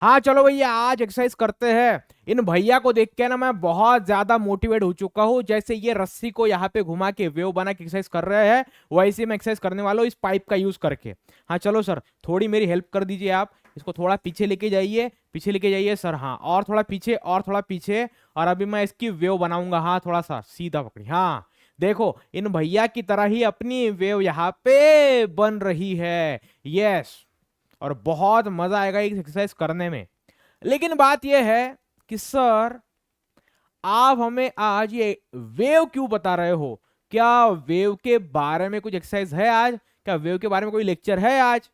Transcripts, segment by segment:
हाँ चलो भैया आज एक्सरसाइज करते हैं। इन भैया को देख के ना मैं बहुत ज्यादा मोटिवेट हो चुका हूँ। जैसे ये रस्सी को यहाँ पे घुमा के वेव बना के एक्सरसाइज कर रहे हैं, वैसे मैं एक्सरसाइज करने वाला हूँ इस पाइप का यूज करके। हाँ चलो सर, थोड़ी मेरी हेल्प कर दीजिए आप। इसको थोड़ा पीछे लेके जाइए, पीछे लेके जाइए सर। हाँ और थोड़ा पीछे, और थोड़ा पीछे। और अभी मैं इसकी वेव बनाऊंगा। हाँ थोड़ा सा सीधा पकड़ी। हाँ देखो इन भैया की तरह ही अपनी वेव यहाँ पे बन रही है। यस, और बहुत मजा आएगा इस एक्सरसाइज करने में। लेकिन बात यह है कि सर आप हमें आज ये वेव क्यों बता रहे हो? क्या वेव के बारे में कुछ एक्सरसाइज है आज? क्या वेव के बारे में कोई लेक्चर है आज?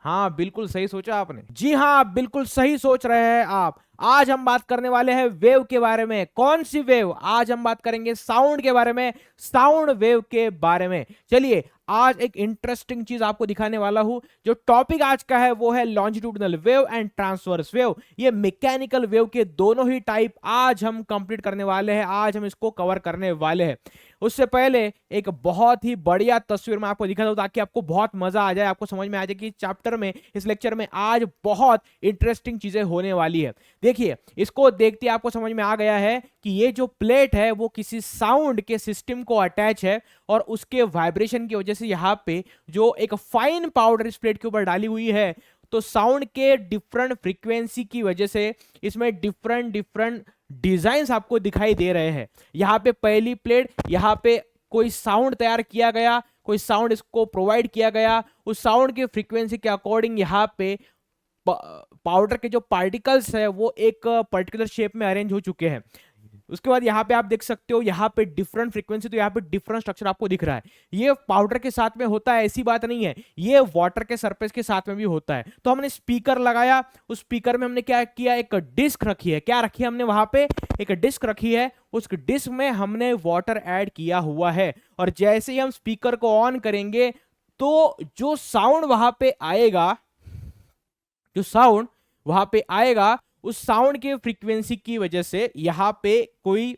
हाँ बिल्कुल सही सोचा आपने। जी हाँ बिल्कुल सही सोच रहे हैं आप। आज हम बात करने वाले हैं वेव के बारे में। कौन सी वेव? आज हम बात करेंगे साउंड के बारे में, साउंड वेव के बारे में। चलिए आज एक इंटरेस्टिंग चीज आपको दिखाने वाला हूं। जो टॉपिक आज का है वो है longitudinal wave and transverse wave. ये मैकेनिकल वेव के दोनों ही टाइप आज हम कंप्लीट करने वाले हैं, आज हम इसको कवर करने वाले हैं। उससे पहले एक बहुत ही बढ़िया तस्वीर मैं आपको दिखा दूं ताकि आपको बहुत मजा आ जाए, आपको समझ में आ जाए कि चैप्टर में, इस लेक्चर में आज बहुत इंटरेस्टिंग चीजें होने वाली है। देखिए इसको देखते आपको समझ में आ गया है कि ये जो प्लेट है वो किसी साउंड के सिस्टम को अटैच है, और उसके वाइब्रेशन की वजह से यहाँ पे जो एक फाइन पाउडर इस प्लेट के ऊपर डाली हुई है, तो साउंड के डिफरेंट फ्रीक्वेंसी की वजह से इसमें डिफरेंट डिफरेंट डिजाइन्स आपको दिखाई दे रहे हैं। यहाँ पे पहली प्लेट, यहाँ पे कोई साउंड तैयार किया गया, कोई साउंड इसको प्रोवाइड किया गया, उस साउंड की फ्रीक्वेंसी के अकॉर्डिंग यहाँ पे पाउडर के जो पार्टिकल्स है वो एक पर्टिकुलर शेप में अरेंज हो चुके हैं। उसके बाद यहाँ पे आप देख सकते हो यहाँ पे डिफरेंट फ्रीक्वेंसी, तो यहाँ पे डिफरेंट स्ट्रक्चर आपको दिख रहा है। ये पाउडर के साथ में होता है ऐसी बात नहीं है, ये वाटर के सरफेस के साथ में भी होता है। तो हमने स्पीकर लगाया, उस स्पीकर में हमने क्या किया, एक डिस्क रखी है। क्या रखी है हमने वहां पे? एक डिस्क रखी है। उस डिस्क में हमने वाटर ऐड किया हुआ है, और जैसे ही हम स्पीकर को ऑन करेंगे तो जो साउंड वहां पे आएगा, जो साउंड वहां पे आएगा, उस साउंड के फ्रीक्वेंसी की वजह से यहां पे कोई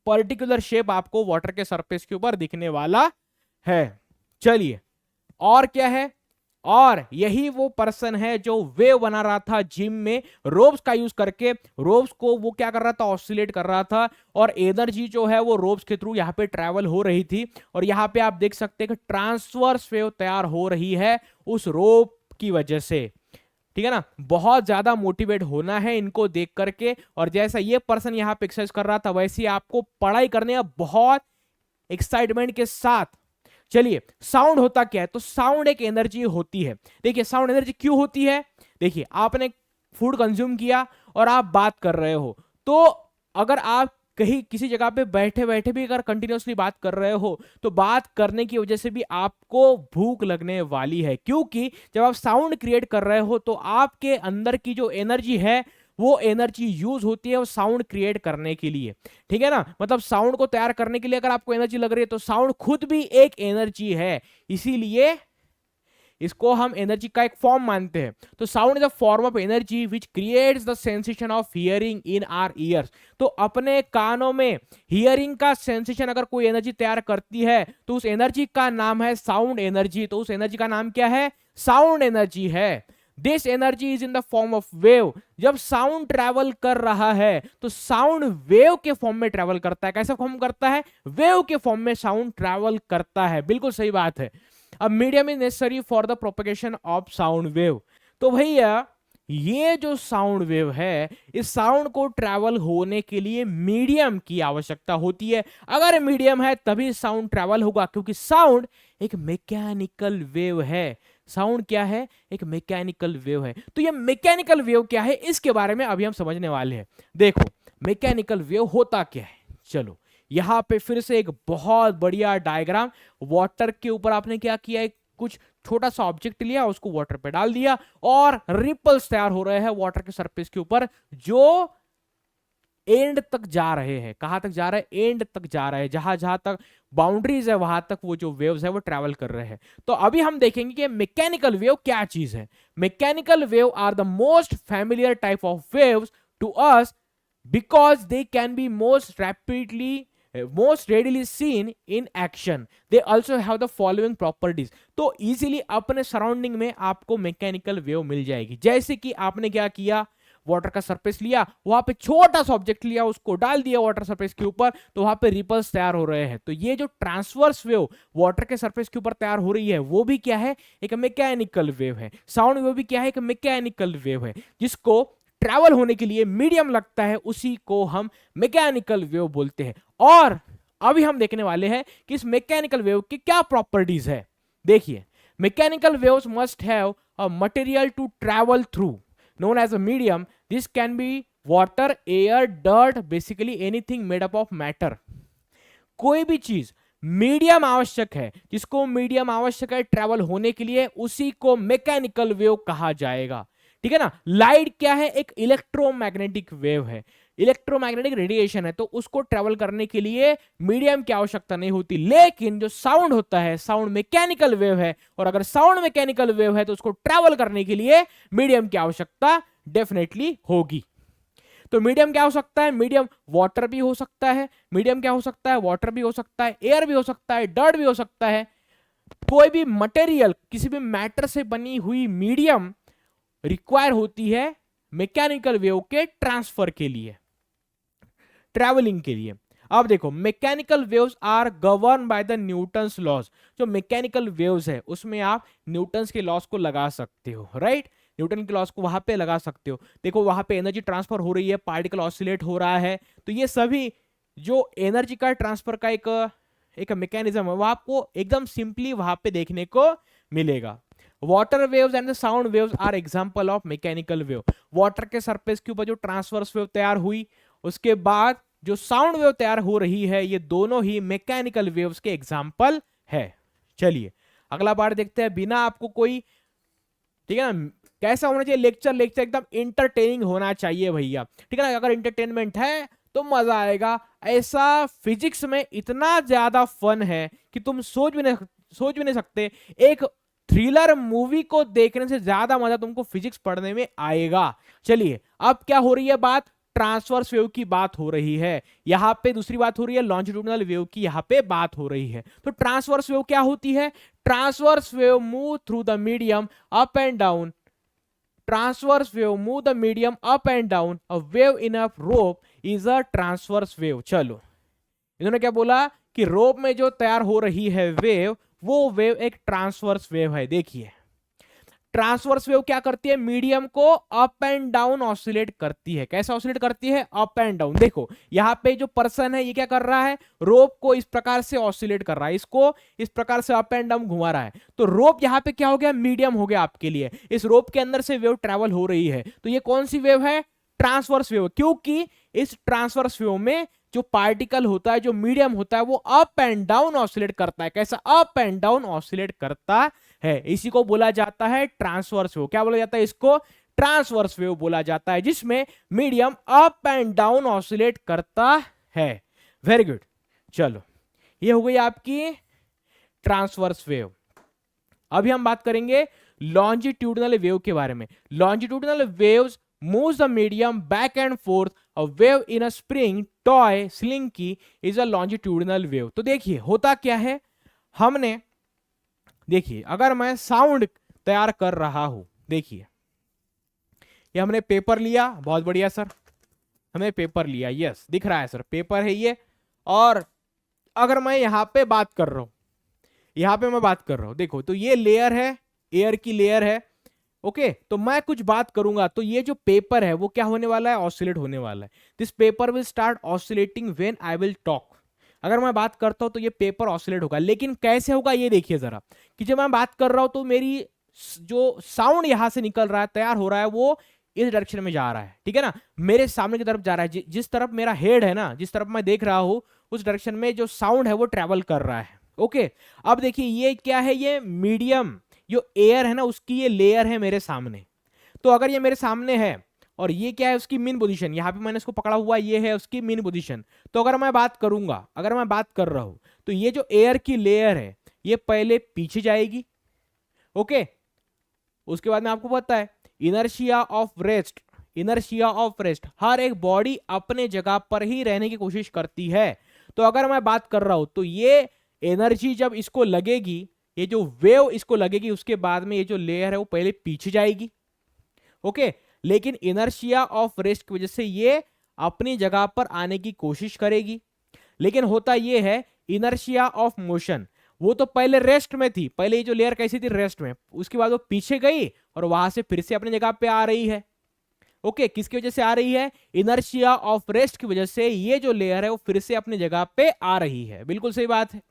पर्टिकुलर शेप आपको वाटर के सरफेस के ऊपर दिखने वाला है। चलिए और क्या है? और यही वो पर्सन है जो वेव बना रहा था जिम में रोप्स का यूज करके। रोप्स को वो क्या कर रहा था? ऑसिलेट कर रहा था, और एनर्जी जो है वो रोप्स के थ्रू यहाँ पे ट्रेवल हो रही थी। और यहाँ पे आप देख सकते हैं कि ट्रांसवर्स वेव तैयार हो रही है उस रोप की वजह से। ठीक है ना? बहुत ज्यादा मोटिवेट होना है इनको देख करके। और जैसा ये पर्सन यहाँ पे एक्सरसाइज कर रहा था, वैसे ही आपको पढ़ाई करने का बहुत एक्साइटमेंट के साथ। चलिए साउंड होता क्या है? तो साउंड एक एनर्जी होती है। देखिए साउंड एनर्जी क्यों होती है? देखिए आपने फूड कंज्यूम किया और आप बात कर रहे हो, तो अगर आप कहीं किसी जगह पे बैठे बैठे भी अगर कंटिन्यूअसली बात कर रहे हो, तो बात करने की वजह से भी आपको भूख लगने वाली है। क्योंकि जब आप साउंड क्रिएट कर रहे हो तो आपके अंदर की जो एनर्जी है वो एनर्जी यूज होती है वो साउंड क्रिएट करने के लिए। ठीक है ना? मतलब साउंड को तैयार करने के लिए अगर आपको एनर्जी लग रही है तो साउंड खुद भी एक एनर्जी है, इसीलिए इसको हम एनर्जी का एक फॉर्म मानते हैं। तो sound is a form of energy which creates the sensation of hearing in our ears. तो अपने कानों में हियरिंग का सेंसेशन अगर कोई एनर्जी तैयार करती है तो उस एनर्जी का नाम है साउंड एनर्जी। तो उस एनर्जी का नाम क्या है? साउंड एनर्जी है। This energy is in the form of wave. जब साउंड ट्रैवल कर रहा है तो साउंड वेव के फॉर्म में ट्रैवल करता है। कैसा फॉर्म करता है? वेव के फॉर्म में साउंड ट्रैवल करता है। बिल्कुल सही बात है। A medium is necessary for the propagation of sound wave। तो भैया ये जो साउंड वेव है, इस साउंड को ट्रैवल होने के लिए मीडियम की आवश्यकता होती है। अगर मीडियम है तभी साउंड ट्रैवल होगा, क्योंकि साउंड एक मैकेनिकल वेव है। साउंड क्या है? एक मैकेनिकल वेव है। तो ये मैकेनिकल वेव क्या है इसके बारे में अभी हम समझने वाले हैं। देखो मैकेनिकल वेव होता क्या है। चलो यहां पे फिर से एक बहुत बढ़िया डायग्राम। वाटर के ऊपर आपने क्या किया, एक कुछ छोटा सा ऑब्जेक्ट लिया, उसको वाटर पे डाल दिया, और रिपल्स तैयार हो रहे हैं वाटर के सरफेस के ऊपर, जो एंड तक जा रहे हैं। कहां तक जा रहे हैं? एंड तक जा रहे हैं। जहां जहां तक बाउंड्रीज है वहां तक वो जो वेव्स है वो ट्रैवल कर रहे हैं। तो अभी हम देखेंगे कि मैकेनिकल वेव क्या चीज है। Mechanical wave are the most familiar type of waves to us because they can be most rapidly most readily seen in action, they also have the following properties. तो इजीली अपने surrounding में आपको mechanical wave मिल जाएगी। जैसे कि आपने क्या किया, वाटर का सरफेस लिया, वहां पे छोटा सा ऑब्जेक्ट लिया, उसको डाल दिया वाटर सरफेस के ऊपर, तो वहां पे रिपल्स तैयार हो रहे हैं। तो ये जो ट्रांसवर्स वेव वाटर के सरफेस के ऊपर तैयार हो रही है, वो भी क्या है, एक मैकेनिकल वेव है। साउंड वेव भी क्या है, एक मैकेनिकल वेव है। जिसको ट्रैवल होने के लिए मीडियम लगता है, उसी को हम मैकेनिकल वेव बोलते हैं। और अभी हम देखने वाले हैं कि इस मैकेनिकल वेव की क्या प्रॉपर्टीज है। देखिए, mechanical waves must have a material to travel through known as a medium. This can be water, air, dirt, basically anything made up of matter. कोई भी चीज मीडियम आवश्यक है, जिसको मीडियम आवश्यक है ट्रैवल होने के लिए, उसी को मैकेनिकल वेव कहा जाएगा। ठीक है ना। लाइट क्या है, एक इलेक्ट्रोमैग्नेटिक वेव है, इलेक्ट्रोमैग्नेटिक रेडिएशन है, तो उसको ट्रैवल करने के लिए मीडियम की आवश्यकता नहीं होती। लेकिन जो साउंड होता है, साउंड मैकेनिकल वेव है, और अगर साउंड मैकेनिकल वेव है तो उसको ट्रैवल करने के लिए मीडियम की आवश्यकता डेफिनेटली होगी। तो मीडियम क्या हो सकता है, मीडियम वाटर भी हो सकता है, मीडियम क्या हो सकता है, वाटर भी हो सकता है, एयर भी हो सकता है, डर्ट भी हो सकता है। कोई भी मटेरियल, किसी भी मैटर से बनी हुई मीडियम रिक्वायर होती है मैकेनिकल वेव के ट्रांसफर के लिए, ट्रैवलिंग के लिए। अब देखो, mechanical waves are govern by the Newton's laws. जो मैकेनिकल वेव्स है उसमें आप न्यूटन्स के लॉज को लगा सकते हो, राइट। न्यूटन के लॉज को वहां पे लगा सकते हो। देखो, वहां पे एनर्जी ट्रांसफर हो रही है, पार्टिकल ऑसिलेट हो रहा है, तो ये सभी जो एनर्जी का ट्रांसफर का एक मैकेनिज्म है, वो आपको एकदम सिंपली वहां पे देखने को मिलेगा। Water waves and the sound waves are example of mechanical wave. Water के सरफेस के ऊपर जो ट्रांसवर्स वेव तैयार हुई, उसके बाद जो साउंड वेव तैयार हो रही है, ये दोनों ही मैकेनिकल वेव्स के एग्जांपल है। चलिए अगला पार्ट देखते हैं, बिना आपको कोई, ठीक है ना, कैसा होना चाहिए लेक्चर एकदम इंटरटेनिंग होना चाहिए भैया, ठीक है ना। अगर इंटरटेनमेंट है तो मजा आएगा। ऐसा फिजिक्स में इतना ज्यादा फन है कि तुम सोच भी नहीं सकते। एक थ्रिलर मूवी को देखने से ज्यादा मजा तुमको फिजिक्स पढ़ने में आएगा। चलिए, अब क्या हो रही है बात, ट्रांसवर्स वेव की बात हो रही है। यहां पे दूसरी बात हो रही है लॉन्जिट्यूडिनल वेव की, यहां पे बात हो रही है। तो ट्रांसवर्स वेव क्या होती है, transverse wave move through the medium up and down. Transverse wave move the medium up and down. A wave in a rope is a transverse wave. चलो, इन्होंने क्या बोला कि रोप में जो तैयार हो रही है वेव, वो वेव एक ट्रांसवर्स वेव है। देखिए, ट्रांसवर्स वेव क्या करती है, मीडियम को अप एंड डाउन ऑसिलेट करती है। कैसा ऑसिलेट करती है, अप एंड डाउन। देखो, यहाँ पे जो पर्सन है ये क्या कर रहा है, रोप को इस प्रकार से ऑसिलेट कर रहा है, इसको इस प्रकार से अप एंड डाउन घुमा रहा है। तो रोप यहाँ पे क्या हो गया, मीडियम हो गया आपके लिए। इस रोप के अंदर से वेव ट्रेवल हो रही है, तो ये कौन सी वेव है, ट्रांसवर्स वेव। क्योंकि इस ट्रांसवर्स वेव में जो पार्टिकल होता है, जो मीडियम होता है, वो अप एंड डाउन ऑसिलेट करता है। कैसा, अप एंड डाउन ऑसिलेट करता है। इसी को बोला जाता है ट्रांसवर्स वेव। क्या बोला जाता है इसको, ट्रांसवर्स वेव बोला जाता है, जिसमें medium up and down oscillate करता है। Very good. चलो, ये हो गई आपकी ट्रांसवर्स वेव। अभी हम बात करेंगे लॉन्जिट्यूडिनल वेव के बारे में। Longitudinal waves moves the medium back and forth. A wave in a spring toy slinky is a longitudinal wave. तो देखिए होता क्या है, हमने देखिए अगर मैं साउंड तैयार कर रहा हूं, देखिए ये हमने पेपर लिया, बहुत बढ़िया सर, हमने पेपर लिया, यस दिख रहा है सर, पेपर है ये। और अगर मैं यहां पे बात कर रहा हूं, यहां पे मैं बात कर रहा हूं, देखो तो ये लेयर है, एयर की लेयर है, ओके तो मैं कुछ बात करूंगा तो ये जो पेपर है वो क्या होने वाला है, ऑसिलेट होने वाला है। This paper will start oscillating when I will talk. अगर मैं बात करता हूं तो ये पेपर ऑसिलेट होगा, लेकिन कैसे होगा ये देखिए जरा, कि जब मैं बात कर रहा हूं तो मेरी जो साउंड यहां से निकल रहा है, तैयार हो रहा है, वो इस डायरेक्शन में जा रहा है, ठीक है ना, मेरे सामने की तरफ जा रहा है। जिस तरफ मेरा हेड है ना, जिस तरफ मैं देख रहा हूं, उस डायरेक्शन में जो साउंड है वो ट्रेवल कर रहा है। ओके, अब देखिए ये क्या है, ये मीडियम जो एयर है ना उसकी ये लेयर है मेरे सामने। तो अगर ये मेरे सामने है और ये क्या है उसकी मीन पोजीशन, यहां पे मैंने इसको पकड़ा हुआ, ये है उसकी मीन पोजीशन। तो अगर मैं बात करूंगा, अगर मैं बात कर रहा हूं, तो ये जो एयर की लेयर है ये पहले पीछे जाएगी, ओके। उसके बाद में आपको पता है inertia of rest, inertia of rest, हर एक बॉडी अपने जगह पर ही रहने की कोशिश करती है। तो अगर मैं बात कर रहा हूं तो ये एनर्जी जब इसको लगेगी, ये जो वेव इसको लगेगी, उसके बाद में ये जो लेयर है वो पहले पीछे जाएगी, ओके। लेकिन इनर्शिया ऑफ रेस्ट की वजह से ये अपनी जगह पर आने की कोशिश करेगी। लेकिन होता ये है इनर्शिया ऑफ मोशन, वो तो पहले रेस्ट में थी, पहले ये जो लेयर कैसी थी, रेस्ट में, उसके बाद वो पीछे गई और वहां से फिर से अपनी जगह पे आ रही है, ओके। किसकी वजह से आ रही है? इनर्शिया ऑफ रेस्ट की वजह से ये जो लेयर है वो फिर से अपनी जगह पे आ रही है। बिल्कुल सही बात है,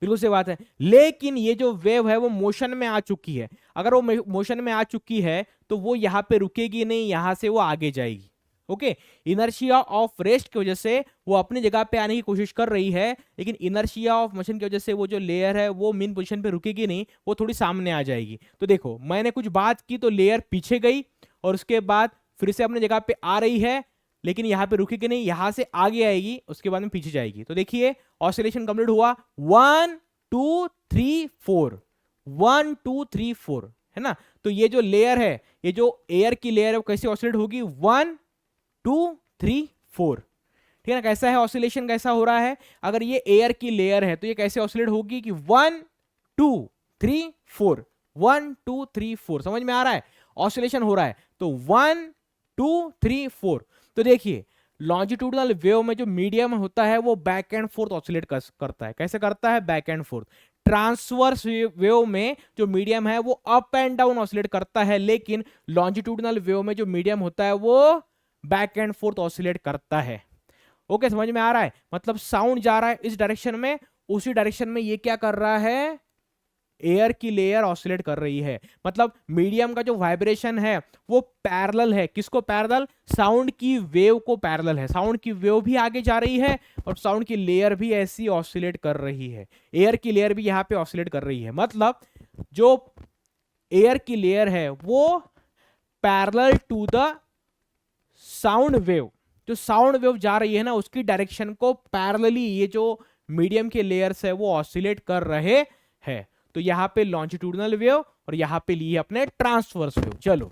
बिल्कुल सही बात है। लेकिन ये जो वेव है वो मोशन में आ चुकी है। अगर वो मोशन में आ चुकी है तो वो यहां पे रुकेगी नहीं, यहां से वो आगे जाएगी, ओके। इनर्शिया ऑफ रेस्ट की वजह से वो अपनी जगह पे आने की कोशिश कर रही है, लेकिन इनर्शिया ऑफ मोशन की वजह से वो जो लेयर है वो मेन पोजीशन पे रुकेगी नहीं, वो थोड़ी सामने आ जाएगी। तो देखो मैंने कुछ बात की तो लेयर पीछे गई और उसके बाद फिर से अपनी जगह पे आ रही है, लेकिन यहां पे रुकेगी नहीं, यहां से आगे आएगी, उसके बाद में पीछे जाएगी। तो देखिए ऑसिलेशन कंप्लीट हुआ, 1 2 3 4, 1 2 3 4, है ना। तो ये जो लेयर है, ये जो एयर की लेयर है वो कैसे ऑसिलेट होगी? 1 2 3 4, ठीक है ना। कैसा है ऑसिलेशन, कैसा हो रहा है? अगर ये एयर की लेयर है तो ये कैसे ऑसिलेट होगी कि 1 2 3 4, 1 2 3 4, समझ में आ रहा है? ऑसिलेशन हो रहा है। तो 1 2 3 4। तो देखिए लॉन्जिट्यूडनल वेव में जो मीडियम होता है वो बैक एंड फोर्थ ऑसिलेट करता है। कैसे करता है? Back and fourth. Transverse wave में जो मीडियम है वो अप एंड डाउन ऑसिलेट करता है, लेकिन लॉन्जिट्यूडनल वेव में जो मीडियम होता है वो बैक एंड फोर्थ ऑसिलेट करता है, ओके। समझ में आ रहा है? मतलब साउंड जा रहा है इस डायरेक्शन में, उसी डायरेक्शन में ये क्या कर रहा है? एयर की लेयर ऑसिलेट कर रही है। मतलब मीडियम का जो वाइब्रेशन है वो पैरेलल है। किसको पैरेलल? साउंड की वेव को पैरेलल है। साउंड की वेव भी आगे जा रही है और साउंड की लेयर भी ऐसी ऑसिलेट कर रही है। एयर की लेयर भी यहां पे ऑसिलेट कर रही है। मतलब जो एयर की लेयर है वो parallel to the sound wave, जो साउंड वेव जा रही है ना उसकी डायरेक्शन को पैरेलली ये जो मीडियम के लेयर्स है वो ऑसिलेट कर रहे हैं। तो यहां पे लॉन्जिट्यूडनल वेव और यहां पे लिए अपने ट्रांसवर्स वेव। चलो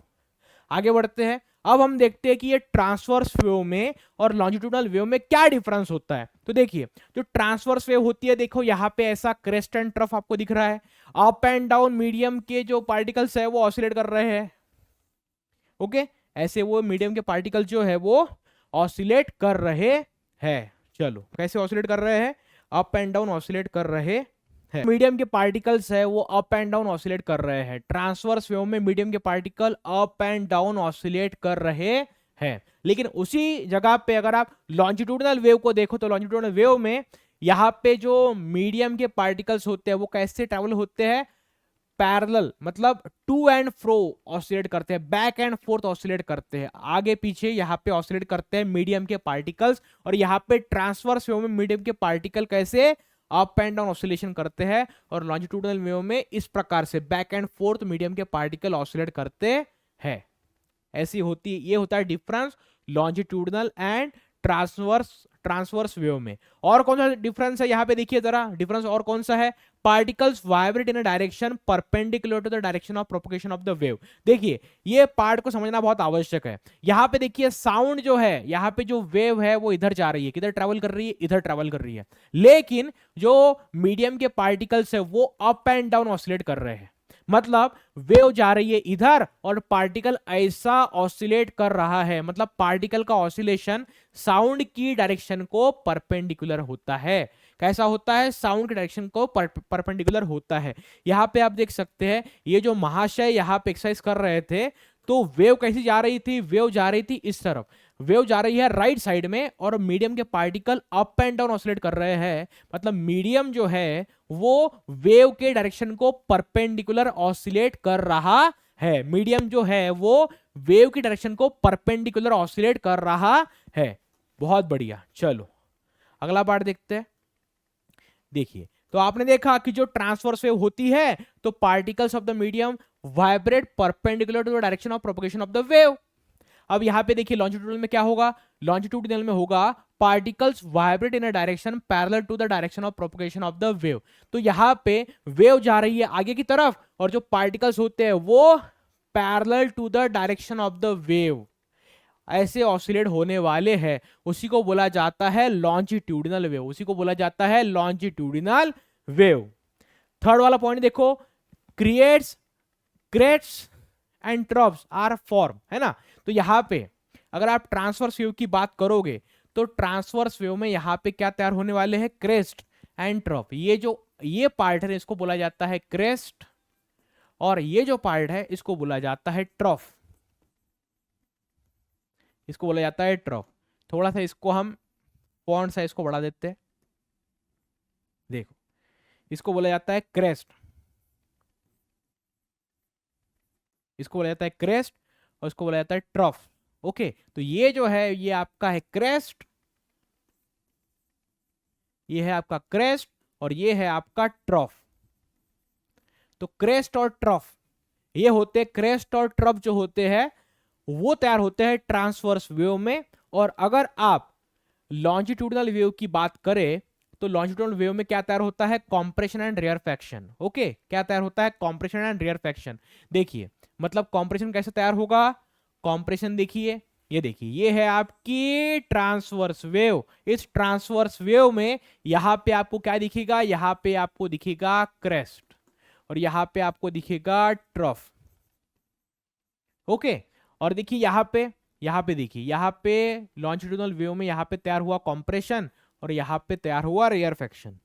आगे बढ़ते हैं। अब हम देखते हैं कि ये ट्रांसवर्स वेव में और लॉन्जिट्यूडनल वेव में क्या डिफरेंस होता है। तो देखिए जो ट्रांसवर्स वेव होती है, देखो यहां पे ऐसा क्रेस्ट एंड ट्रफ आपको दिख रहा है। अप एंड डाउन मीडियम के जो पार्टिकल्स है वो ऑसिलेट कर रहे हैं, ओके। ऐसे वो मीडियम के पार्टिकल जो है वो ऑसिलेट कर रहे हैं। चलो कैसे ऑसिलेट कर रहे हैं? अप एंड डाउन ऑसिलेट कर रहे हैं। मीडियम के पार्टिकल्स है वो अप एंड डाउन ऑसिलेट कर रहे हैं। ट्रांसवर्स वेव में मीडियम के particle up and down oscillate कर रहे हैं। लेकिन उसी जगह पे अगर आप लॉन्जिट्यूडनल वेव को देखो तो लॉन्जिट्यूडनल वेव में यहां पे जो मीडियम के पार्टिकल्स होते हैं वो कैसे ट्रेवल होते हैं? पैरेलल, मतलब टू एंड फ्रो ऑसिलेट करते हैं, बैक एंड फोर्थ ऑसिलेट करते हैं, आगे पीछे यहां पे ऑसिलेट करते हैं मीडियम के पार्टिकल्स। और यहां पे ट्रांसवर्स वेव में मीडियम के पार्टिकल कैसे अप एंड डाउन ऑसिलेशन करते हैं, और लॉन्जिट्यूडनल वेव में इस प्रकार से बैक एंड फोर्थ मीडियम के पार्टिकल ऑसिलेट करते हैं। ऐसी होती, ये होता है difference longitudinal and transverse wave में। और कौन सा डिफरेंस है यहां पे देखिए जरा, डिफरेंस और कौन सा है? Particles vibrate in a direction perpendicular to the direction of propagation of the wave. देखिए ये पार्ट को समझना बहुत आवश्यक है। यहां पे देखिए साउंड जो है, यहां पे जो वेव है वो इधर जा रही है, किधर ट्रेवल कर रही है? इधर ट्रेवल कर रही है। लेकिन जो मीडियम के पार्टिकल्स है वो अप एंड डाउन ऑसिलेट कर रहे हैं। मतलब वेव जा रही है इधर और पार्टिकल ऐसा ऑसिलेट कर रहा है। मतलब पार्टिकल का ऑसिलेशन साउंड की डायरेक्शन को परपेंडिकुलर होता है। कैसा होता है? साउंड की डायरेक्शन को परपेंडिकुलर होता है। यहां पे आप देख सकते हैं ये जो महाशय यहां पे एक्सरसाइज कर रहे थे, तो वेव कैसी जा रही थी? वेव जा रही थी इस तरफ, वेव जा रही है राइट साइड में, और मीडियम के particle up and down oscillate कर रहे हैं। मतलब मीडियम जो है वो वेव के डायरेक्शन को परपेंडिकुलर ऑसिलेट कर रहा है। मीडियम जो है वो वेव की डायरेक्शन को परपेंडिकुलर ऑसिलेट कर रहा है। बहुत बढ़िया। चलो अगला पार्ट देखते हैं। देखिए तो आपने देखा कि जो ट्रांसवर्स वेव होती है तो particles of the medium vibrate perpendicular to the direction of propagation of the wave. अब यहां पे देखिए लॉन्जिट्यूडनल में क्या होगा? लॉन्जिट्यूडनल में होगा particles vibrate in a direction parallel to the direction of propagation of the wave. तो यहां पे वेव जा रही है आगे की तरफ और जो पार्टिकल्स होते हैं वो parallel to the direction of the wave. ऐसे ऑसिलेट होने वाले हैं, उसी को बोला जाता है लॉन्जिट्यूडिनल वेव, उसी को बोला जाता है लॉन्जिट्यूडिनल वेव। थर्ड वाला पॉइंट देखो, creates crests and troughs are form, है ना। तो यहां पे अगर आप ट्रांसवर्स वेव की बात करोगे तो ट्रांसवर्स वेव में यहां पे क्या तैयार होने वाले हैं, क्रेस्ट एंड ट्रफ। ये पार्ट है इसको बोला जाता है क्रेस्ट, और ये जो पार्ट है इसको बोला जाता है ट्रफ, इसको बोला जाता है ट्रफ। थोड़ा सा इसको हम फॉन्ट साइज को बढ़ा देते हैं, देखो इसको बोला जाता है क्रेस्ट, इसको बोला जाता है क्रेस्ट और इसको बोला जाता है ट्रफ। ओके, तो ये जो है ये आपका है क्रेस्ट, ये है आपका क्रेस्ट और ये है आपका ट्रफ। तो क्रेस्ट और ट्रफ ये होते हैं, क्रेस्ट और ट्रफ जो होते हैं वो तैयार होते हैं ट्रांसवर्स वेव में। और अगर आप लॉन्जिट्यूडिनल वेव की बात करें तो लॉन्जिट्यूडिनल वेव में क्या तैयार होता है, कॉम्प्रेशन एंड रेयरफैक्शन। ओके, क्या तैयार होता है, कॉम्प्रेशन एंड रेयरफैक्शन। देखिए मतलब कॉम्प्रेशन कैसे तैयार होगा, कॉम्प्रेशन देखिए, ये देखिए ये है आपकी ट्रांसवर्स वेव। इस ट्रांसवर्स वेव में यहां पे आपको क्या दिखेगा, यहां पे आपको दिखेगा क्रेस्ट और यहां पे आपको दिखेगा ट्रफ। ओके, और देखिए यहां पे देखिए यहां पे लॉन्जिट्यूडिनल वेव में यहां पे तैयार हुआ कॉम्प्रेशन और यहां पे तैयार हुआ रेयरफैक्शन,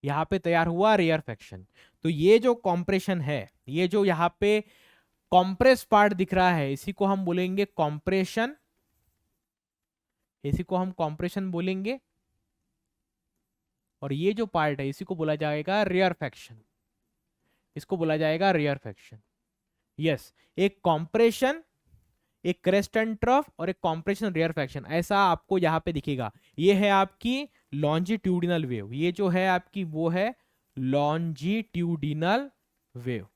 यहां पे तैयार हुआ रेयरफैक्शन। तो ये जो कॉम्प्रेशन है, ये जो यहां पे कॉम्प्रेस पार्ट दिख रहा है इसी को हम बोलेंगे कॉम्प्रेशन, इसी को हम कॉम्प्रेशन बोलेंगे। और ये जो पार्ट है इसी को बोला जाएगा रेयरफैक्शन, इसको बोला जाएगा रेयरफैक्शन। यस, एक कॉम्प्रेशन, एक क्रेस्ट एंड ट्रफ और एक कॉम्प्रेशन रेयरफैक्शन, ऐसा आपको यहां पे दिखेगा। ये है आपकी लॉन्जिट्यूडिनल वेव, ये जो है आपकी वो है लॉन्जिट्यूडिनल वेव,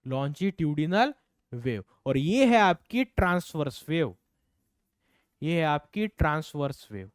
लॉन्जिट्यूडिनल वेव। और ये है आपकी ट्रांसवर्स वेव, ये है आपकी ट्रांसवर्स वेव,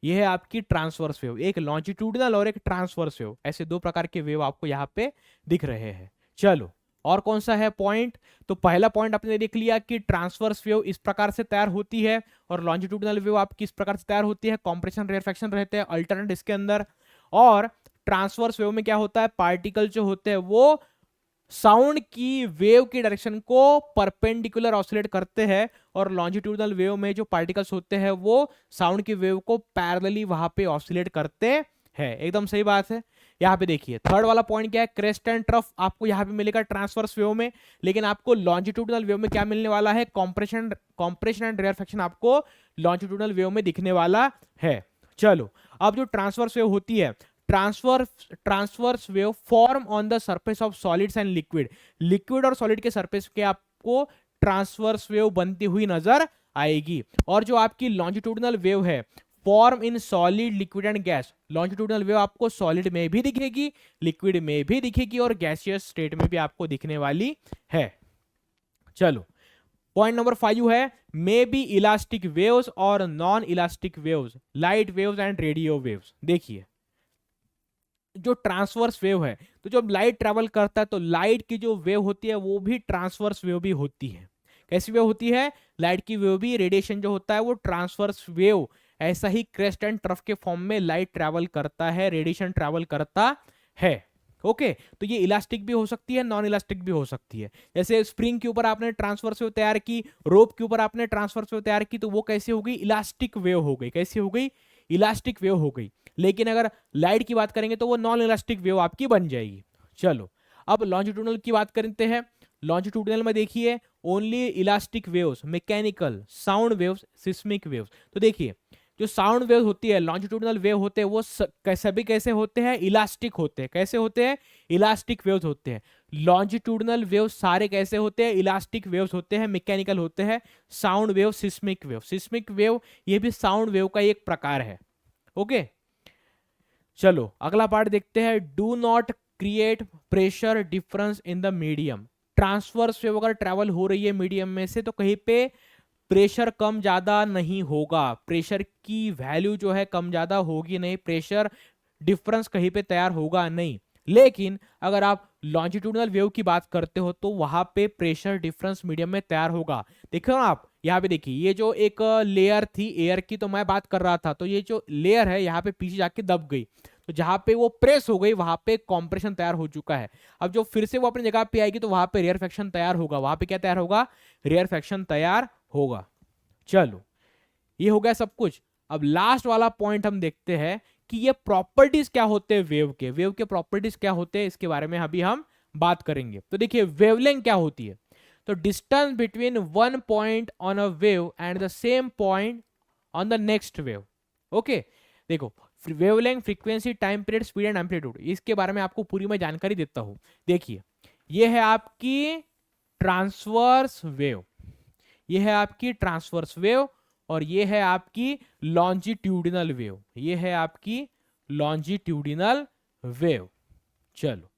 ये है आपकी ट्रांसवर्स वेव। एक लॉन्जिट्यूडिनल और एक ट्रांसवर्स वेव, ऐसे दो प्रकार के वेव आपको यहां पे दिख रहे हैं। चलो और कौन सा है पॉइंट, तो पहला पॉइंट आपने देख लिया कि ट्रांसवर्स वेव इस प्रकार से तैयार होती है और लॉन्जिट्यूडिनल वेव आपकी इस प्रकार से तैयार होती है, कॉम्प्रेशन रेयरफैक्शन रहते हैं अल्टरनेट इसके अंदर। और ट्रांसवर्स वेव में क्या होता है, पार्टिकल जो होते हैं वो साउंड की वेव की डायरेक्शन को परपेंडिकुलर ऑसिलेट करते हैं, और लॉन्जिट्यूडिनल वेव में जो पार्टिकल्स होते हैं वो साउंड की वेव को पैरेलली वहां पे ऑसिलेट करते हैं। एकदम सही बात है। यहाँ पे देखिए थर्ड वाला पॉइंट क्या है, क्रेस्ट एंड ट्रफ आपको यहाँ पे मिलेगा ट्रांसवर्स वेव में, लेकिन आपको लॉन्जिट्यूडिनल वेव में क्या मिलने वाला है, कॉम्प्रेशन एंड रेयरफैक्शन आपको लॉन्जिट्यूडिनल वेव में दिखने वाला है। चलो अब जो ट्रांसवर्स वेव होती है, transverse wave form on the surface of solids and liquid, liquid और सॉलिड के सरफेस के आपको ट्रांसवर्स वेव बनती हुई नजर आएगी। और जो आपकी लॉन्जिट्यूडिनल वेव है, form in solid liquid and gas, longitudinal wave आपको सॉलिड में भी दिखेगी, लिक्विड में भी दिखेगी और गैसियस स्टेट में भी आपको दिखने वाली है। चलो पॉइंट नंबर 5 है, मे बी इलास्टिक वेव्स और non elastic waves, light waves and radio waves. देखिए जो ट्रांसवर्स वेव है, तो जब लाइट ट्रेवल करता है तो लाइट की जो वेव होती है वो भी ट्रांसवर्स वेव भी होती है। कैसी वेव होती है, लाइट की वेव भी, रेडिएशन जो होता है वो ट्रांसवर्स वेव, ऐसा ही क्रेस्ट एंड ट्रफ के फॉर्म में लाइट ट्रैवल करता है, रेडिएशन ट्रैवल करता है। ओके, तो ये इलास्टिक भी हो सकती है, नॉन इलास्टिक भी हो सकती है। जैसे स्प्रिंग के ऊपर आपने ट्रांसवर्स वेव तैयार की, रोप के ऊपर आपने ट्रांसवर्स वेव तैयार की, तो वो कैसी हो गई, इलास्टिक वेव हो गई। कैसी हो गई, इलास्टिक वेव हो गई। लेकिन अगर लाइट की बात करेंगे तो वो नॉन इलास्टिक वेव आपकी बन जाएगी। चलो अब लॉन्जिट्यूडिनल की बात करते हैं। लॉन्जिट्यूडिनल में देखिए only elastic waves, mechanical, sound waves, seismic waves. तो देखिए जो साउंड वेव होती है, लॉन्जिट्यूडिनल वेव होते हैं, वो सभी कैसे होते हैं, इलास्टिक होते हैं। कैसे होते हैं, इलास्टिक वेव्स होते हैं। लॉन्जिट्यूडिनल वेव सारे कैसे होते हैं, इलास्टिक वेव्स होते हैं, मैकेनिकल होते हैं। Sound wave, seismic wave, seismic wave ये भी साउंड वेव का एक प्रकार है। ओके, चलो अगला पार्ट देखते हैं, do not create pressure difference in the medium. Transverse wave अगर ट्रैवल हो रही है मीडियम में से तो कहीं पे प्रेशर कम ज्यादा नहीं होगा, प्रेशर की वैल्यू जो है कम ज्यादा होगी नहीं, प्रेशर डिफरेंस कहीं पे तैयार होगा नहीं। लेकिन अगर आप लॉन्जिट्यूडनल वेव की बात करते हो तो वहां पे प्रेशर डिफरेंस मीडियम में तैयार होगा। देखो ना आप यहाँ पे देखिए, ये जो एक लेयर थी एयर की तो मैं बात कर रहा था, तो ये जो लेयर है यहाँ पे पीछे जाके दब गई, तो जहां पे वो प्रेस हो गई वहां पे कॉम्प्रेशन तैयार हो चुका है। अब जो फिर से वो अपनी जगह पे आएगी तो वहां पे रेयरफेक्शन तैयार होगा। वहां पे क्या तैयार होगा? रेयरफेक्शन तैयार होगा। चलो, ये हो गया सब कुछ। अब लास्ट वाला पॉइंट हम देखते हैं कि ये प्रॉपर्टीज क्या होते हैं वेव के प्रॉपर्टीज क्या होते हैं, इसके बारे में अभी हम बात करेंगे। तो देखिए वेवलेंथ क्या होती है। तो distance between one point on a wave and the same point on the next wave. Okay, देखो wavelength, frequency, time period, speed and amplitude, इसके बारे में आपको पूरी मैं जानकारी देता हूं। देखिए ये है आपकी ट्रांसवर्स वेव, ये है आपकी ट्रांसवर्स वेव, और ये है आपकी लॉन्जिट्यूडिनल वेव, ये है आपकी लॉन्जिट्यूडिनल वेव। चलो,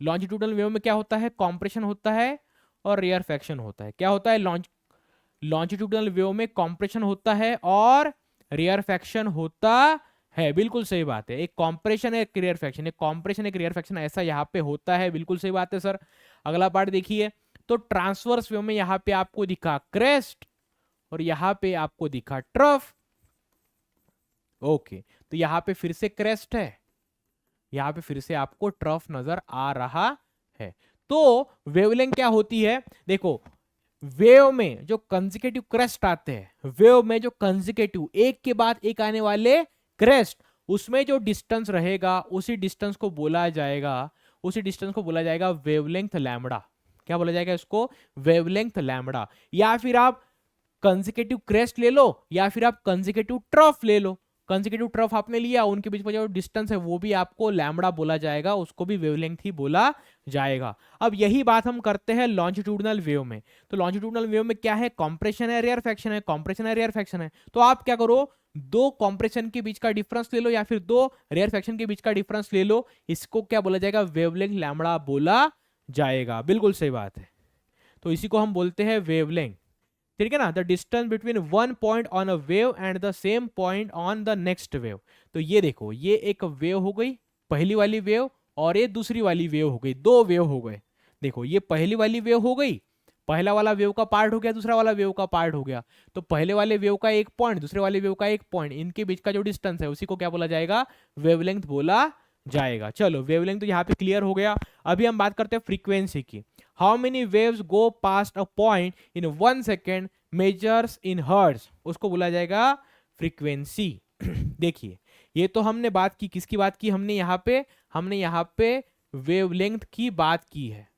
लॉन्जिट्यूडिनल वेव में क्या होता है? कॉम्प्रेशन होता है और रेयरफेक्शन होता है। क्या होता है? लॉन्जिट्यूडिनल वेव में कॉम्प्रेशन होता है और रेयरफेक्शन होता है। बिल्कुल सही बात है, एक कॉम्प्रेशन एक रेयरफेक्शन, एक कॉम्प्रेशन एक रेयरफेक्शन, ऐसा यहाँ पे होता है। बिल्कुल सही बात है सर। अगला पार्ट देखिए, तो ट्रांसवर्स वेव में यहाँ पे आपको दिखा क्रेस्ट और यहाँ पे आपको दिखा ट्रफ। ओके, तो यहाँ पे फिर से क्रेस्ट है, यहाँ पे फिर से आपको ट्रफ नजर आ रहा है। तो वेवलेंथ क्या होती है? देखो वेव में जो कंसेक्यूटिव क्रेस्ट आते हैं, वेव में जो कंसेक्यूटिव एक के बाद एक आने वाले क्रेस्ट, उसमें जो डिस्टेंस रहेगा उसी डिस्टेंस को बोला जाएगा, उसी डिस्टेंस को बोला जाएगा वेवलेंथ लैम्बडा। क्या बोला जाएगा इसको? Wavelength lambda. या फिर आप कंसेक्यूटिव क्रेस्ट ले लो या फिर आप कंसेक्यूटिव ट्रफ ले लो। कंसेक्यूटिव ट्रफ आपने लिया, उनके बीच में जो डिस्टेंस है वो भी आपको लैम्बडा बोला जाएगा, उसको भी वेवलेंथ ही बोला जाएगा। अब यही बात हम करते हैं लॉन्जिट्यूडिनल वेव में। तो लॉन्जिट्यूडिनल वेव में क्या है? कॉम्प्रेशन है, रेयरफेक्शन है, कॉम्प्रेशन है, रेयरफेक्शन है। तो आप क्या करो, दो कॉम्प्रेशन के बीच का डिफरेंस ले लो या फिर दो रेयरफेक्शन के बीच का डिफरेंस ले लो, इसको क्या बोला जाएगा? वेवलेंथ लैम्बडा बोला जाएगा। बिल्कुल सही बात है, तो इसी को हम बोलते हैं वेवलेंथ। ठीक है ना? The distance between one point on a wave and the same point on the next wave. तो ये देखो, ये एक वेव हो गई, पहली वाली वेव, और ये दूसरी वाली वेव हो गई, दो वेव हो गए। देखो ये पहली वाली वेव हो गई, पहला वाला वेव का पार्ट हो गया, दूसरा वाला वेव का पार्ट हो गया। तो पहले वाले वेव का एक पॉइंट, दूसरे वाले वेव का एक पॉइंट, इनके बीच का जो डिस्टेंस है उसी को क्या बोला जाएगा? वेवलेंथ बोला जाएगा। चलो, वेवलेंथ तो यहाँ पे क्लियर हो गया। अभी हम बात करते हैं फ्रीक्वेंसी की। How many waves go past a point in 1 second measures in hertz, उसको बोला जाएगा फ्रीक्वेंसी। देखिए ये तो हमने बात की, किसकी बात की? हमने यहाँ पे वेवलेंथ की बात की है,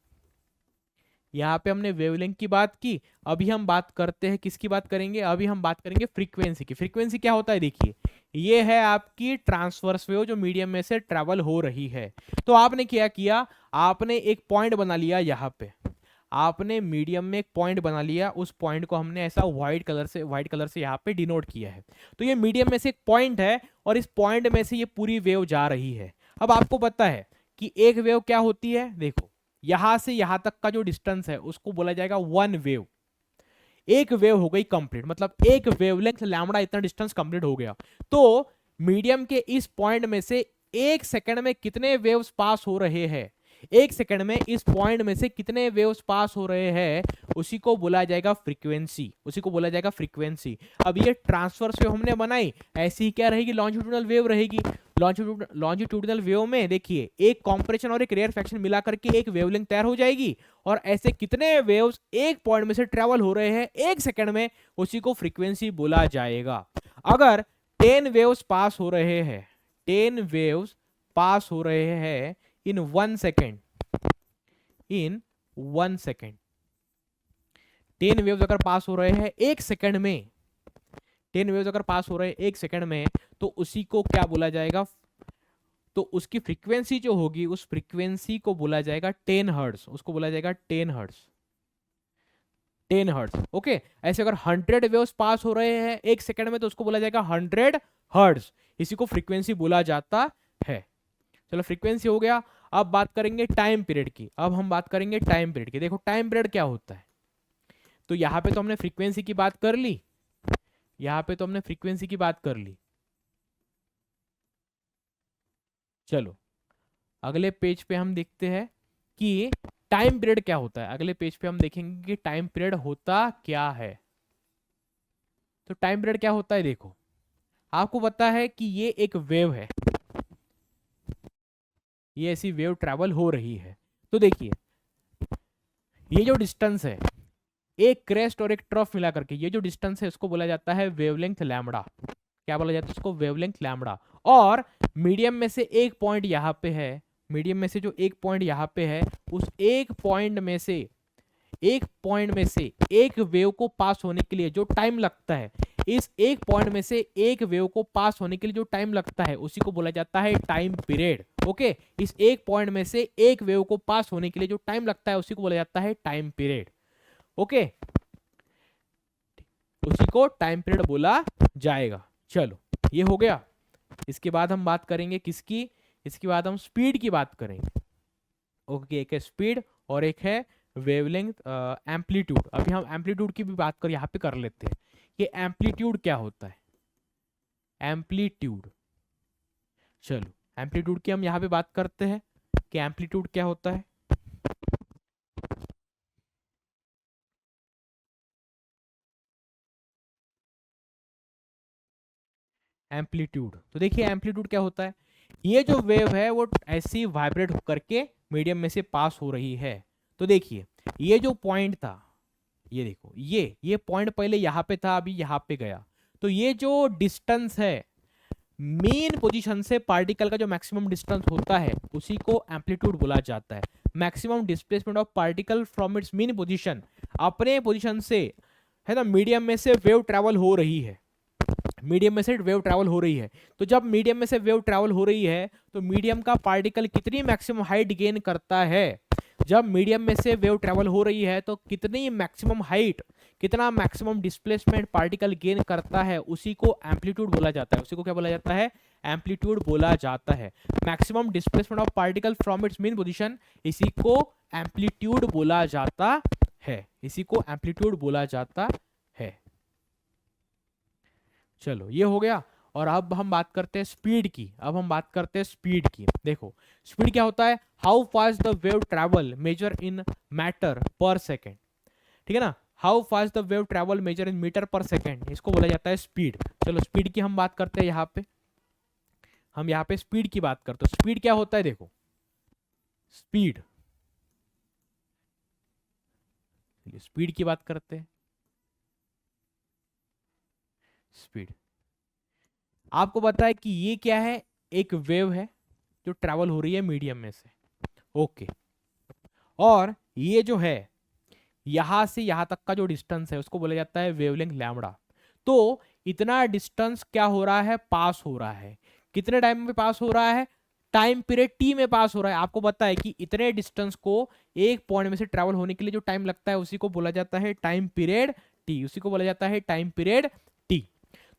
यहाँ पे हमने वेवलेंथ की बात की। अभी हम बात करते हैं, किसकी बात करेंगे? अभी हम बात करेंगे फ्रीक्वेंसी की। फ्रीक्वेंसी क्या होता है? देखिए ये है आपकी ट्रांसवर्स वेव जो मीडियम में से ट्रेवल हो रही है। तो आपने क्या किया? आपने एक पॉइंट बना लिया, यहाँ पे आपने मीडियम में एक पॉइंट बना लिया, उस पॉइंट को हमने ऐसा व्हाइट कलर से यहाँ पे डिनोट किया है। तो ये मीडियम में से एक पॉइंट है और इस पॉइंट में से ये पूरी वेव जा रही है। अब आपको पता है कि एक वेव क्या होती है? देखो यहां से यहां तक का जो डिस्टेंस है उसको बोला जाएगा वन वेव। एक वेव हो गई कंप्लीट, मतलब एक वेवलेंथ लैम्बडा, इतना डिस्टेंस कंप्लीट हो गया। तो मीडियम के इस पॉइंट में से एक सेकंड में कितने वेव्स पास हो रहे हैं, एक सेकंड में इस पॉइंट में से कितने वेव्स पास हो रहे हैं, उसी को बोला जाएगा फ्रीक्वेंसी, उसी को बोला जाएगा फ्रीक्वेंसी। अब ये ट्रांसवर्स वेव हमने बनाई, ऐसी ही क्या रहेगी? लॉन्जिट्यूडिनल वेव रहेगी। लॉन्जिट्यूडिनल वेव में देखिए एक कॉम्प्रेशन और एक रेयरफेक्शन मिला करके एक वेवलेंथ तैयार हो जाएगी, और ऐसे कितने वेव्स एक पॉइंट में से ट्रेवल हो रहे हैं एक सेकंड में, उसी को फ्रीक्वेंसी बोला जाएगा। अगर 10 वेव्स पास हो रहे हैं, 10 वेव्स पास हो रहे हैं इन 1 सेकेंड, इन 1 सेकेंड, 10 वेव्स अगर पास हो रहे हैं एक सेकेंड में, 10 वेव्स अगर पास हो रहे हैं एक सेकेंड में, तो उसी को क्या बोला जाएगा? तो उसकी फ्रीक्वेंसी जो होगी, उस फ्रीक्वेंसी को बोला जाएगा 10 हर्ट्ज, उसको बोला जाएगा 10 हर्ट्ज, 10 हर्ट्ज। ओके, ऐसे अगर 100 वेव्स पास हो रहे हैं एक सेकेंड में तो उसको बोला जाएगा 100 हर्ट्ज, इसी को फ्रीक्वेंसी बोला जाता है। चलो फ्रीक्वेंसी हो गया। अब बात करेंगे टाइम पीरियड की। अब हम बात करेंगे टाइम पीरियड की। देखो टाइम पीरियड क्या होता है, तो यहां पे तो हमने फ्रीक्वेंसी की बात कर ली, यहां पे तो हमने फ्रीक्वेंसी की बात कर ली। चलो अगले पेज पे हम देखते हैं कि टाइम पीरियड क्या होता है। अगले पेज पे हम देखेंगे कि टाइम पीरियड होता क्या है। तो टाइम पीरियड क्या होता है, देखो आपको पता है कि ये एक वेव है, ये ऐसी वेव ट्रैवल हो रही है। तो देखिए ये जो डिस्टेंस है, एक क्रेस्ट और एक ट्रफ मिला करके ये जो डिस्टेंस है उसको बोला जाता है वेवलेंथ लैम्बडा। क्या बोला जाता है उसको, वेवलेंथ लैम्बडा। और मीडियम में से एक पॉइंट यहाँ पे है, मीडियम में से जो एक पॉइंट यहाँ पे है, उस एक पॉइंट में से एक वेव को पास होने के लिए जो टाइम लगता है, इस एक पॉइंट में से एक वेव को पास होने के लिए जो टाइम लगता है उसी को बोला जाता है टाइम पीरियड। ओके, इस एक पॉइंट में से एक वेव को पास होने के लिए जो टाइम लगता है उसी को बोला जाता है टाइम पीरियड। ओके, उसी को टाइम पीरियड बोला जाएगा। चलो ये हो गया। इसके बाद हम बात करेंगे किसकी, इसके बाद हम स्पीड की बात करेंगे। ओके, एक है स्पीड और एक है वेवलेंथ एम्पलीट्यूड। अभी हम एम्पलीट्यूड की भी बात कर यहाँ पे कर लेते हैं। ये एम्पलीट्यूड क्या होता है, एम्पलीट्यूड। चलो एम्पलीट्यूड की हम यहाँ पे बात करते हैं कि एम्पलीट्यूड क्या होता है। एम्पलीट्यूड, तो देखिए एम्पलीट्यूड क्या होता है, ये जो वेव है वो ऐसी वाइब्रेट करके मीडियम में से पास हो रही है। तो देखिए ये जो पॉइंट था, ये देखो ये पॉइंट पहले यहाँ पे था, अभी यहाँ पे गया। तो ये जो डिस्टेंस है मेन पोजीशन से पार्टिकल का जो मैक्सिमम डिस्टेंस होता है उसी को एम्पलीट्यूड बोला जाता है। Maximum displacement of particle from its main position, अपने पोजीशन से है ना मीडियम में से वेव ट्रैवल हो रही है, मीडियम में से वेव ट्रैवल हो रही है। तो जब मीडियम में से वेव ट्रैवल हो रही है तो मीडियम का पार्टिकल कितनी मैक्सिमम हाइट गेन करता है, जब मीडियम में से वेव ट्रैवल हो रही है तो कितनी मैक्सिमम हाइट, कितना मैक्सिमम डिस्प्लेसमेंट पार्टिकल गेन करता है उसी को एम्पलीट्यूड बोला जाता है। उसी को क्या बोला जाता है, एम्पलीट्यूड बोला जाता है। Maximum displacement of particle from its main position, इसी को एम्पलीट्यूड बोला जाता है, इसी को एम्पलीट्यूड बोला जाता है। चलो ये हो गया। और अब हम बात करते हैं स्पीड की, अब हम बात करते हैं स्पीड की। देखो स्पीड क्या होता है, how fast the wave travel measure in metre per second, ठीक है ना। How fast the wave travel measure in metre per second, इसको बोला जाता है स्पीड। चलो स्पीड की हम बात करते हैं यहाँ पे, हम यहाँ पे स्पीड की बात करते हैं। स्पीड क्या होता है, देखो स्पीड, स्पीड की बात करते हैं। स्पीड आपको पता है कि ये क्या है, एक वेव है जो ट्रैवल हो रही है मीडियम में से। ओके, और ये जो है यहां से यहां तक का जो डिस्टेंस है उसको बोला जाता है वेवलेंथ लैम्बडा। तो इतना डिस्टेंस क्या हो रहा है, पास हो रहा है। कितने टाइम में पास हो रहा है, टाइम पीरियड टी में पास हो रहा है। आपको पता है कि इतने डिस्टेंस को एक पॉइंट में से ट्रैवल होने के लिए जो टाइम लगता है उसी को बोला जाता है टाइम पीरियड टी, उसी को बोला जाता है टाइम पीरियड टी।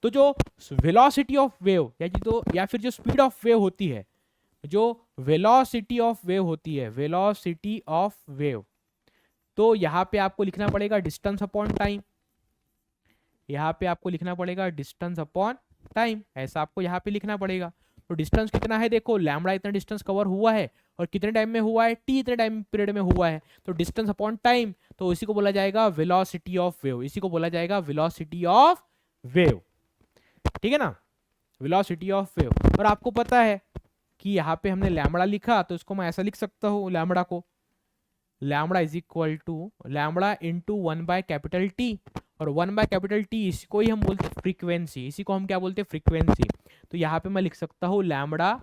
तो जो वेलोसिटी ऑफ वेव या फिर जो स्पीड ऑफ वेव होती है, जो वेलोसिटी ऑफ वेव होती है, वेलोसिटी ऑफ वेव, तो यहां पे आपको लिखना पड़ेगा डिस्टेंस अपॉन टाइम, यहां पे आपको लिखना पड़ेगा डिस्टेंस अपॉन टाइम, ऐसा आपको यहां पे लिखना पड़ेगा। तो डिस्टेंस कितना है, देखो लैम्बडा इतना डिस्टेंस कवर हुआ है और कितने टाइम में हुआ है, टी इतने टाइम पीरियड में हुआ है। तो डिस्टेंस अपॉन टाइम, तो इसी को बोला जाएगा वेलोसिटी ऑफ वेव, इसी को बोला जाएगा वेलोसिटी ऑफ वेव, ठीक है ना, वेलोसिटी ऑफ वेव। और आपको पता है कि यहाँ पे हमने लैम्बडा लिखा तो इसको मैं ऐसा लिख सकता हूँ, लैम्बडा को, lambda is equal to lambda into 1/कैपिटल टी, और 1/कैपिटल टी इसको ही हम बोलते हैं फ्रीक्वेंसी, इसी को हम क्या बोलते हैं, फ्रीक्वेंसी। तो यहाँ पे मैं लिख सकता हूँ लैम्बडा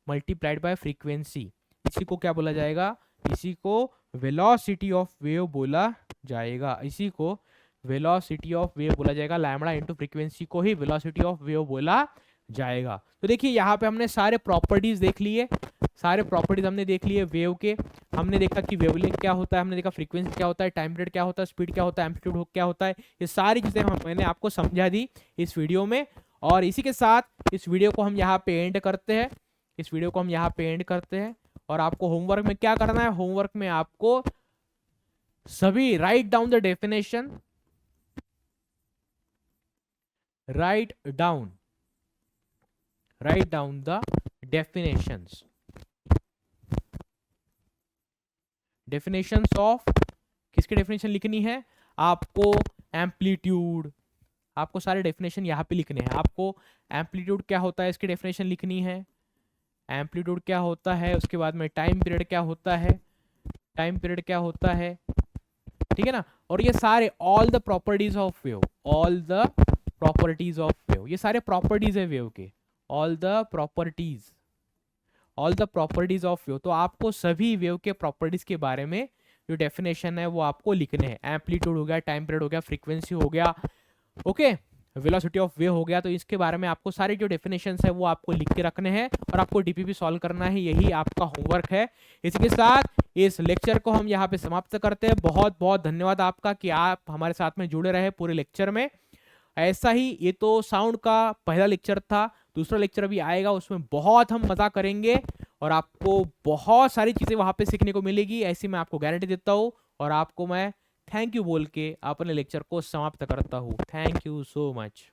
मल्टीप्लाइड बाय फ्रीक्वेंसी, इसी को क्या बोला जाएगा, इसी को वेलोसिटी ऑफ वेव बोला जाएगा, इसी को वेलोसिटी ऑफ वेव बोला जाएगा। लैम्बडा इंटू फ्रीक्वेंसी को ही वेलोसिटी ऑफ वेव बोला जाएगा। तो देखिए यहाँ पे हमने सारे प्रॉपर्टीज देख लिए, सारे प्रॉपर्टीज हमने देख लिए वेव के। हमने देखा कि वेवलेंथ क्या होता है, हमने देखा फ्रीक्वेंसी क्या होता है, टाइम पीरियड क्या होता है, स्पीड क्या होता है, एम्पलीट्यूड क्या होता है, ये सारी चीजें मैंने आपको समझा दी इस वीडियो में। और इसी के साथ इस वीडियो को हम यहाँ पे एंड करते हैं, इस वीडियो को हम यहाँ पे एंड करते हैं। और आपको होमवर्क में क्या करना है, होमवर्क में आपको सभी write down the definition, write down the definitions definitions of, किसकी डेफिनेशन लिखनी है आपको, एम्पलीट्यूड, आपको सारे डेफिनेशन यहाँ पे लिखने हैं। आपको एम्पलीट्यूड क्या होता है इसकी डेफिनेशन लिखनी है, एम्पलीट्यूड क्या होता है, उसके बाद में टाइम पीरियड क्या होता है, टाइम पीरियड क्या होता है, ठीक है ना। और ये सारे all the properties of wave, all the properties of wave, ये सारे प्रॉपर्टीज है वेव के, all the properties, all the properties of wave. तो आपको सभी वेव के प्रॉपर्टीज के बारे में जो डेफिनेशन है वो आपको लिखने हैं। एम्पलीट्यूड हो गया, टाइम पीरियड हो गया, फ्रीक्वेंसी हो गया, ओके, वेलोसिटी ऑफ वेव हो गया। तो इसके बारे में आपको सारे जो डेफिनेशंस है वो आपको लिख के रखने हैं और आपको डीपीपी सॉल्व करना है, यही आपका होमवर्क है। इसी के साथ इस लेक्चर को हम यहाँ पे समाप्त करते हैं। बहुत बहुत धन्यवाद आपका कि आप हमारे साथ में जुड़े रहे पूरे लेक्चर में। ऐसा ही, ये तो साउंड का पहला लेक्चर था, दूसरा लेक्चर अभी आएगा, उसमें बहुत हम मजा करेंगे और आपको बहुत सारी चीजें वहां पे सीखने को मिलेगी, ऐसी मैं आपको गारंटी देता हूँ। और आपको मैं थैंक यू बोल के अपने लेक्चर को समाप्त करता हूँ। Thank you so much.